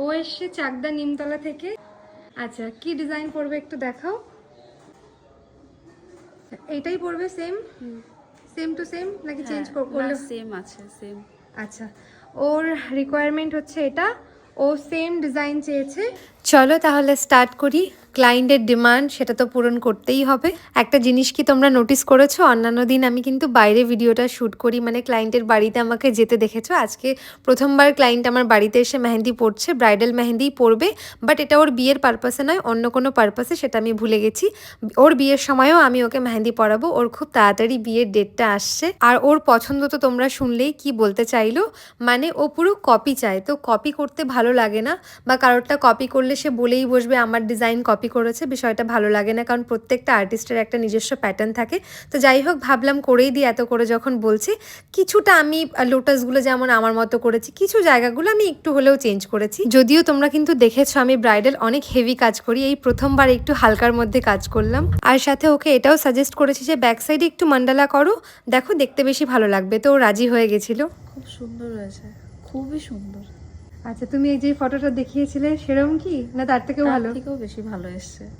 ও এসছে চাকদা নিমতলা থেকে। আচ্ছা কি ডিজাইন পড়বে একটু দেখাও। এইটাই পড়বে সেম সেম টু সেম নাকি চেঞ্জ করলে? সেম আছে, সেম। আচ্ছা, ওর রিকোয়ারমেন্ট হচ্ছে এটা, ও সেম ডিজাইন চেয়েছে। চলো তাহলে স্টার্ট করি। ক্লায়েন্টের ডিমান্ড সেটা তো পূরণ করতেই হবে। একটা জিনিস কি তোমরা নোটিস করেছো, অন্যান্য দিন আমি কিন্তু বাইরে ভিডিওটা শ্যুট করি, মানে ক্লায়েন্টের বাড়িতে আমাকে যেতে দেখেছো। আজকে প্রথমবার ক্লায়েন্ট আমার বাড়িতে এসে মেহেন্দি পড়ছে, ব্রাইডাল মেহেন্দিই পড়বে, বাট এটা ওর বিয়ের পারপাসে নয়, অন্য কোনো পারপাসে, সেটা আমি ভুলে গেছি। ওর বিয়ের সময়ও আমি ওকে মেহেন্দি পরাবো। ওর খুব তাড়াতাড়ি বিয়ের ডেটটা আসছে। আর ওর পছন্দ তো তোমরা শুনলেই কি বলতে চাইলো, মানে ও পুরো কপি চায়। তো কপি করতে ভালো লাগে না, বা কারোরটা কপি করলে সে বলেই বসবে আমার ডিজাইন কপি করেছে, বিষয়টা ভালো লাগে না, কারণ প্রত্যেকটা আর্টিস্টের একটা নিজস্ব প্যাটার্ন থাকে। তো যাই হোক, ভাবলাম করেই দিই, এত করে যখন বলছি। কিছুটা আমি লোটাসগুলো যেমন আমার মতো করেছি, কিছু জায়গাগুলো আমি একটু হলেও চেঞ্জ করেছি। যদিও তোমরা কিন্তু দেখেছো আমি ব্রাইডাল অনেক হেভি কাজ করি, এই প্রথমবার একটু হালকার মধ্যে কাজ করলাম। আর সাথে ওকে এটাও সাজেস্ট করেছি যে ব্যাক সাইডে একটু মান্ডালা করো, দেখো দেখতে বেশি ভালো লাগবে। তো ও রাজি হয়ে গেছিল। খুব সুন্দর হয়েছে, খুবই সুন্দর। আচ্ছা, তুমি এই যে ফটোটা দেখিয়েছিলে সেরকম কি, না তার থেকেও ভালো? তার থেকেও বেশি ভালো এসছে।